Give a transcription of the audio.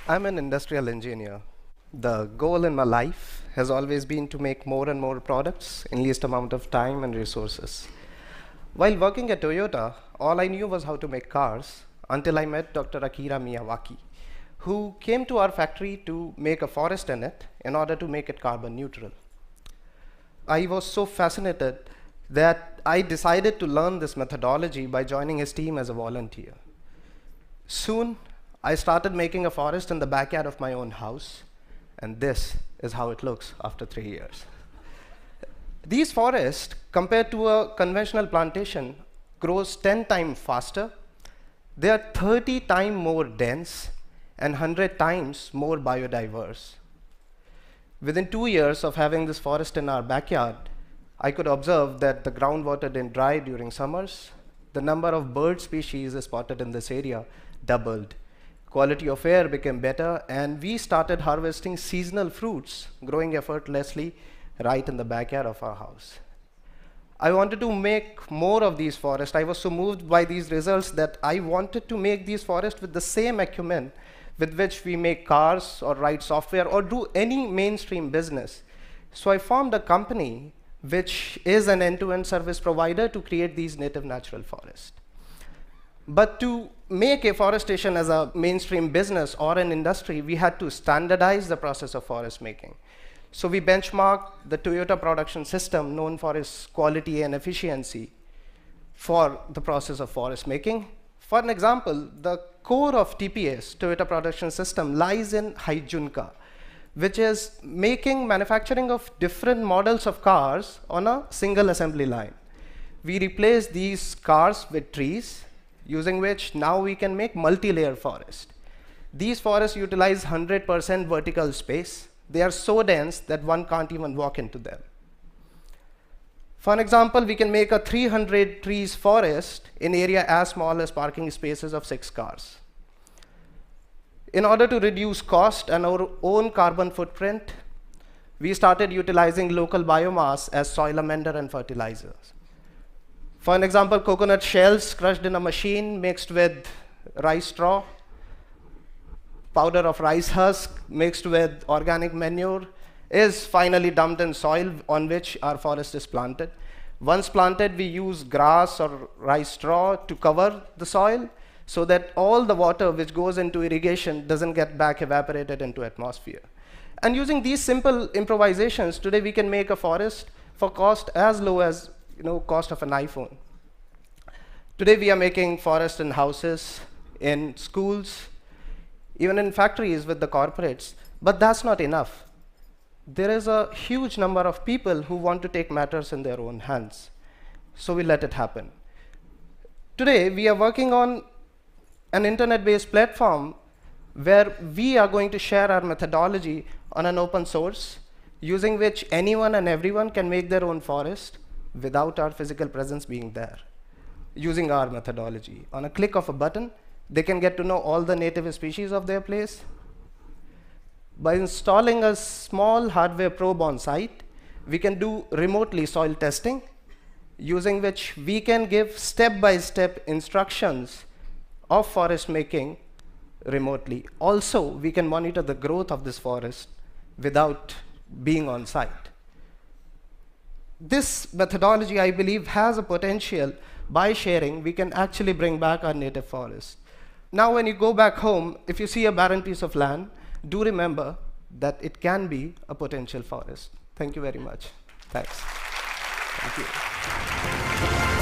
I'm an industrial engineer. The goal in my life has always been to make more and more products in least amount of time and resources. While working at Toyota, all I knew was how to make cars until I met Dr. Akira Miyawaki, who came to our factory to make a forest in it in order to make it carbon neutral. I was so fascinated that I decided to learn this methodology by joining his team as a volunteer. Soon, I started making a forest in the backyard of my own house, and this is how it looks after 3 years. These forests, compared to a conventional plantation, grows 10 times faster. They are 30 times more dense and 100 times more biodiverse. Within 2 years of having this forest in our backyard, I could observe that the groundwater didn't dry during summers. The number of bird species spotted in this area doubled. Quality of air became better, and we started harvesting seasonal fruits, growing effortlessly right in the backyard of our house. I wanted to make more of these forests. I was so moved by these results that I wanted to make these forests with the same acumen with which we make cars or write software or do any mainstream business. So I formed a company which is an end-to-end service provider to create these native natural forests. But to make afforestation as a mainstream business or an industry, we had to standardize the process of forest making. So we benchmarked the Toyota production system, known for its quality and efficiency, for the process of forest making. For an example, the core of TPS, Toyota production system, lies in Haijunka, which is manufacturing of different models of cars on a single assembly line. We replace these cars with trees, using which now we can make multi-layer forest. These forests utilize 100% vertical space. They are so dense that one can't even walk into them. For an example, we can make a 300 trees forest in area as small as parking spaces of 6 cars. In order to reduce cost and our own carbon footprint, we started utilizing local biomass as soil amender and fertilizers. For an example, coconut shells crushed in a machine mixed with rice straw, powder of rice husk mixed with organic manure is finally dumped in soil on which our forest is planted. Once planted, we use grass or rice straw to cover the soil so that all the water which goes into irrigation doesn't get back evaporated into atmosphere. And using these simple improvisations, today we can make a forest for cost as low as cost of an iPhone. Today we are making forests in houses, in schools, even in factories with the corporates, but that's not enough. There is a huge number of people who want to take matters in their own hands, so we let it happen. Today we are working on an internet-based platform where we are going to share our methodology on an open source, using which anyone and everyone can make their own forest without our physical presence being there, using our methodology. On a click of a button, they can get to know all the native species of their place. By installing a small hardware probe on site, we can do remotely soil testing, using which we can give step-by-step instructions of forest making remotely. Also, we can monitor the growth of this forest without being on site. This methodology, I believe, has a potential. By sharing, we can actually bring back our native forest. Now, when you go back home, if you see a barren piece of land, do remember that it can be a potential forest. Thank you very much. Thanks. Thank you.